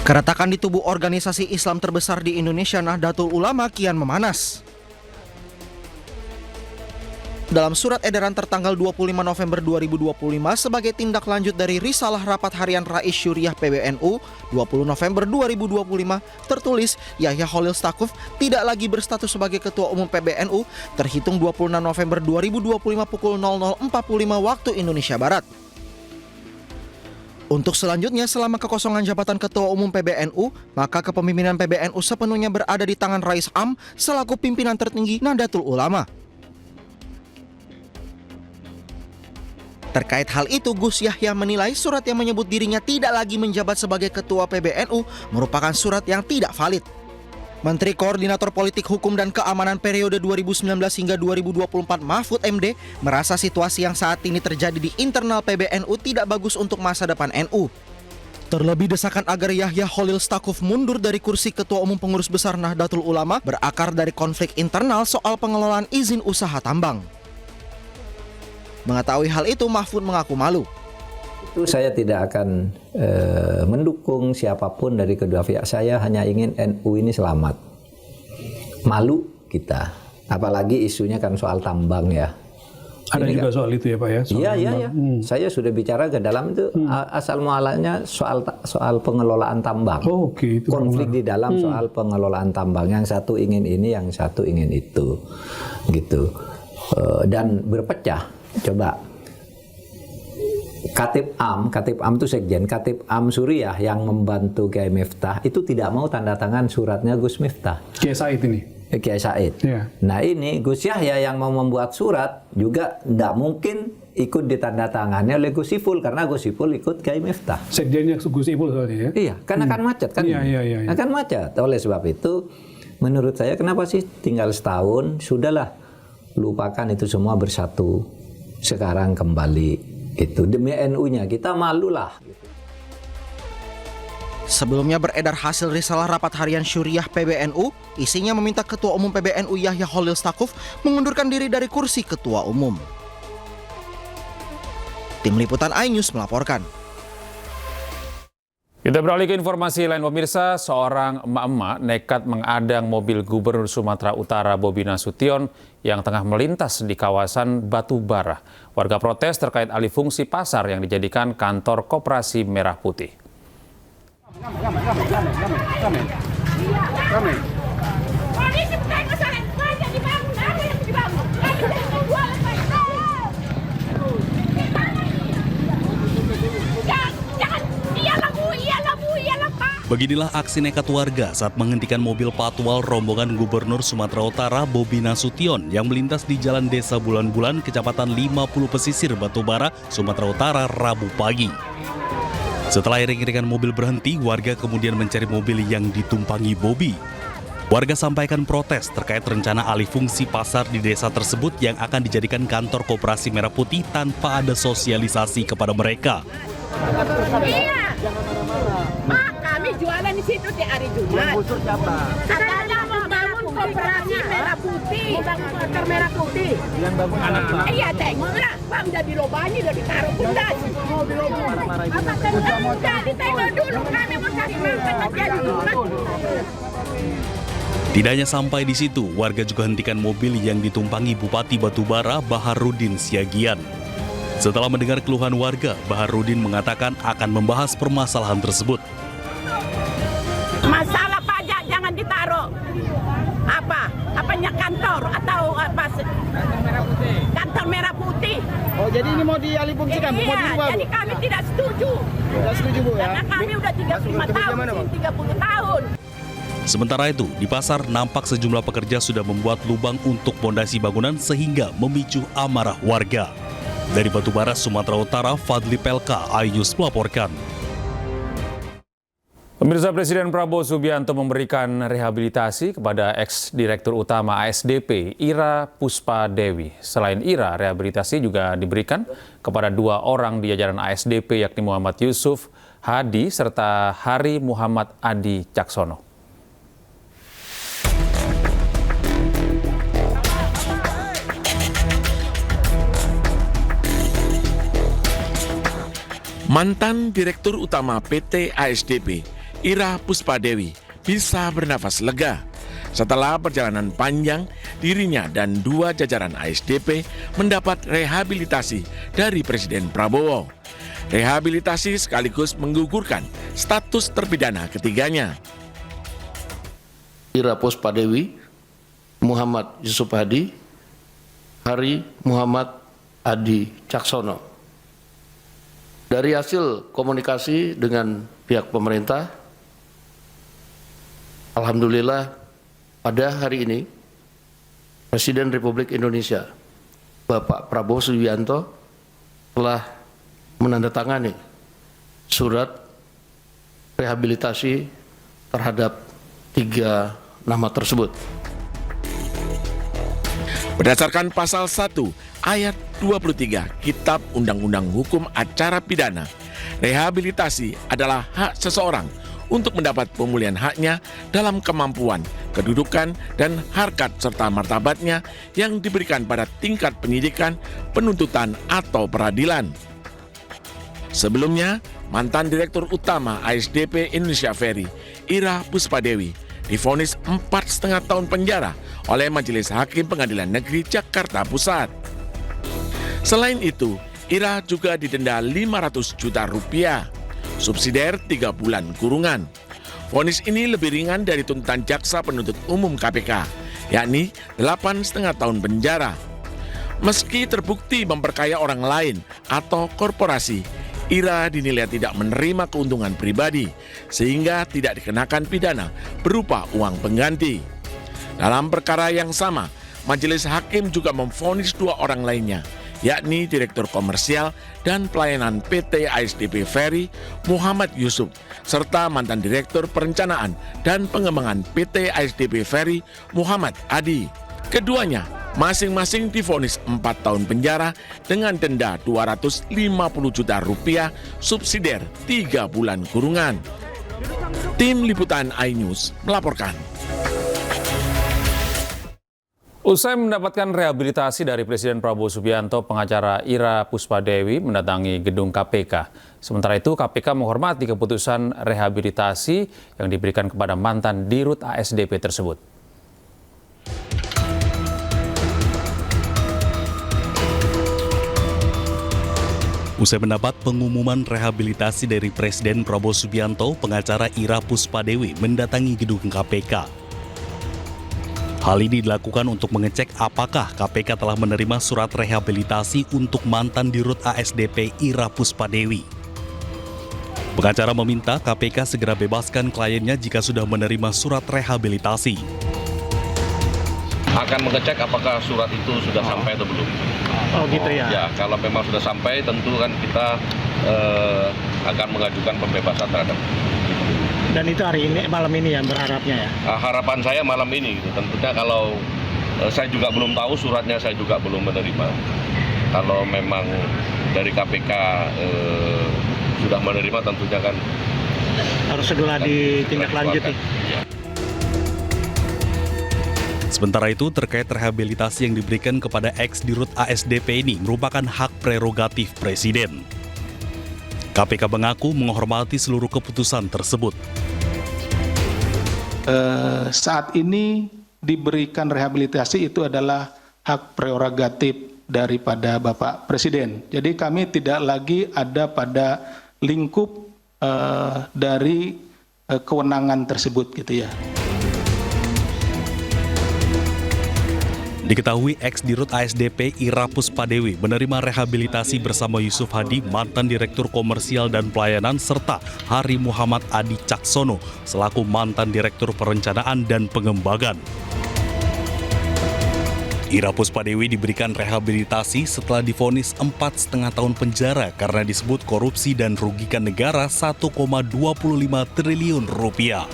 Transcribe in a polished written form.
Keretakan di tubuh organisasi Islam terbesar di Indonesia, Nahdlatul Ulama, kian memanas. Dalam surat edaran tertanggal 25 November 2025 sebagai tindak lanjut dari Risalah Rapat Harian Rais Syuriah PBNU 20 November 2025 tertulis Yahya Khalil Stakuf tidak lagi berstatus sebagai Ketua Umum PBNU terhitung 26 November 2025 pukul 00.45 waktu Indonesia Barat. Untuk selanjutnya, selama kekosongan jabatan Ketua Umum PBNU, maka kepemimpinan PBNU sepenuhnya berada di tangan Rais Am selaku pimpinan tertinggi Nahdlatul Ulama. Terkait hal itu, Gus Yahya menilai surat yang menyebut dirinya tidak lagi menjabat sebagai Ketua PBNU merupakan surat yang tidak valid. Menteri Koordinator Politik Hukum dan Keamanan periode 2019 hingga 2024 Mahfud MD merasa situasi yang saat ini terjadi di internal PBNU tidak bagus untuk masa depan NU. Terlebih desakan agar Yahya Khalil Stakuf mundur dari kursi Ketua Umum Pengurus Besar Nahdlatul Ulama berakar dari konflik internal soal pengelolaan izin usaha tambang. Mengetahui hal itu, Mahfud mengaku malu. Itu saya tidak akan mendukung siapapun dari kedua pihak. Saya hanya ingin NU ini selamat. Malu kita, apalagi isunya kan soal tambang ya. Ada ini juga kan, soal itu ya Pak ya? Iya. Saya sudah bicara ke dalam itu asal mualanya soal pengelolaan tambang. Oh, oke. Itu konflik di dalam soal pengelolaan tambang. Yang satu ingin ini, yang satu ingin itu, gitu. Dan berpecah. Coba. Katib Am itu sekjen, Katib Am Suriah yang membantu Kiai Miftah itu tidak mau tanda tangan suratnya Gus Miftah. Kiai Said ini? Kiai Said. Yeah. Nah ini Gus Yahya yang mau membuat surat juga tidak mungkin ikut ditandatangani oleh Gus Ipul karena Gus Ipul ikut Kiai Miftah. Sekjennya Gus Ipul soalnya ya? Iya, kan akan macet kan? Iya. Akan macet. Oleh sebab itu, menurut saya kenapa sih tinggal setahun, sudahlah lupakan itu semua bersatu. Sekarang kembali. Itu demi NU-nya kita malulah. Sebelumnya beredar hasil risalah rapat harian Syuriah PBNU, isinya meminta Ketua Umum PBNU Yahya Khalil Stakuf mengundurkan diri dari kursi Ketua Umum. Tim Liputan iNews melaporkan. Kita beralih ke informasi lain pemirsa, seorang emak-emak nekat mengadang mobil Gubernur Sumatera Utara Bobi Nasution yang tengah melintas di kawasan Batubara. Warga protes terkait alih fungsi pasar yang dijadikan kantor Koperasi Merah Putih. Beginilah aksi nekat warga saat menghentikan mobil patwal rombongan Gubernur Sumatera Utara Bobi Nasution yang melintas di Jalan Desa Bulan-Bulan, Kecamatan 50 Pesisir, Batubara, Sumatera Utara, Rabu pagi. Setelah iring-iringan mobil berhenti, warga kemudian mencari mobil yang ditumpangi Bobi. Warga sampaikan protes terkait rencana alih fungsi pasar di desa tersebut yang akan dijadikan kantor Koperasi Merah Putih tanpa ada sosialisasi kepada mereka. Iya. Pak, kami jualan di situ di hari Jumat. Katanya mau bangun Koperasi Merah Putih. Mau bangun kantor Merah Putih. Yang bangun anak Pak. Iya, tengoklah. Pak udah dirobani, udah ditaruh pundas. Udah ditengok dulu, kami mau cari makan aja di rumah. Tidak hanya sampai di situ, warga juga hentikan mobil yang ditumpangi Bupati Batubara Baharudin Siagian. Setelah mendengar keluhan warga, Baharudin mengatakan akan membahas permasalahan tersebut. Masalah pajak jangan ditaruh. Apanya kantor atau apa? Kantor Merah Putih. Oh, jadi ini mau dialih fungsikan, mau Iya, dirubah, Bu? jadi kami tidak setuju. Tidak setuju, Bu, ya? Karena kami udah 35 tahun, 30 tahun. Sementara itu, di pasar nampak sejumlah pekerja sudah membuat lubang untuk pondasi bangunan sehingga memicu amarah warga. Dari Batubara, Sumatera Utara, Fadli Pelka, iNews melaporkan. Pemirsa, Presiden Prabowo Subianto memberikan rehabilitasi kepada ex-direktur utama ASDP, Ira Puspadewi. Selain Ira, rehabilitasi juga diberikan kepada 2 orang di jajaran ASDP, yakni Muhammad Yusuf Hadi serta Hari Muhammad Adi Caksono. Mantan Direktur Utama PT ASDP, Ira Puspadewi bisa bernafas lega. Setelah perjalanan panjang, dirinya dan 2 jajaran ASDP mendapat rehabilitasi dari Presiden Prabowo. Rehabilitasi sekaligus menggugurkan status terpidana ketiganya. Ira Puspadewi, Muhammad Yusuf Hadi, Hari Muhammad Adi Caksono. Dari hasil komunikasi dengan pihak pemerintah, alhamdulillah pada hari ini Presiden Republik Indonesia Bapak Prabowo Subianto telah menandatangani surat rehabilitasi terhadap 3 nama tersebut. Berdasarkan pasal 1 ayat 23 Kitab Undang-Undang Hukum Acara Pidana, rehabilitasi adalah hak seseorang untuk mendapat pemulihan haknya dalam kemampuan, kedudukan, dan harkat serta martabatnya yang diberikan pada tingkat penyidikan, penuntutan, atau peradilan. Sebelumnya, mantan Direktur Utama ASDP Indonesia Ferry, Ira Puspadewi, divonis 4,5 tahun penjara oleh Majelis Hakim Pengadilan Negeri Jakarta Pusat. Selain itu, Ira juga didenda 500 juta rupiah, subsidiar 3 bulan kurungan. Vonis ini lebih ringan dari tuntutan Jaksa Penuntut Umum KPK, yakni 8,5 tahun penjara. Meski terbukti memperkaya orang lain atau korporasi, Ira dinilai tidak menerima keuntungan pribadi, sehingga tidak dikenakan pidana berupa uang pengganti. Dalam perkara yang sama, Majelis Hakim juga memvonis 2 orang lainnya, yakni Direktur Komersial dan Pelayanan PT ASDP Ferry, Muhammad Yusuf, serta mantan Direktur Perencanaan dan Pengembangan PT ASDP Ferry, Muhammad Adi. Keduanya masing-masing divonis 4 tahun penjara dengan denda 250 juta rupiah, subsidiar 3 bulan kurungan. Tim Liputan iNews melaporkan. Usai mendapatkan rehabilitasi dari Presiden Prabowo Subianto, pengacara Ira Puspadewi mendatangi gedung KPK. Sementara itu, KPK menghormati keputusan rehabilitasi yang diberikan kepada mantan Dirut ASDP tersebut. Usai mendapat pengumuman rehabilitasi dari Presiden Prabowo Subianto, pengacara Ira Puspadewi mendatangi gedung KPK. Hal ini dilakukan untuk mengecek apakah KPK telah menerima surat rehabilitasi untuk mantan Dirut ASDP Ira Puspadewi. Pengacara meminta KPK segera bebaskan kliennya jika sudah menerima surat rehabilitasi. Akan mengecek apakah surat itu sudah sampai atau belum. Oh gitu ya? Ya, kalau memang sudah sampai tentu kan kita akan mengajukan pembebasan terhadap. Dan itu hari ini, malam ini ya berharapnya ya? Harapan saya malam ini, gitu. Tentunya kalau saya juga belum tahu suratnya, saya juga belum menerima. Kalau memang dari KPK sudah menerima, tentunya kan harus segera ditindaklanjuti. Ya. Sementara itu, terkait rehabilitasi yang diberikan kepada ex-Dirut ASDP ini merupakan hak prerogatif Presiden. KPK mengaku menghormati seluruh keputusan tersebut. Saat ini diberikan rehabilitasi itu adalah hak prerogatif daripada Bapak Presiden. Jadi kami tidak lagi ada pada lingkup dari kewenangan tersebut gitu ya. Diketahui ex-Dirut ASDP Ira Puspadewi menerima rehabilitasi bersama Yusuf Hadi, mantan Direktur Komersial dan Pelayanan, serta Hari Muhammad Adi Caksono selaku mantan Direktur Perencanaan dan Pengembangan. Ira Puspadewi diberikan rehabilitasi setelah divonis 4,5 tahun penjara karena disebut korupsi dan rugikan negara 1,25 triliun rupiah.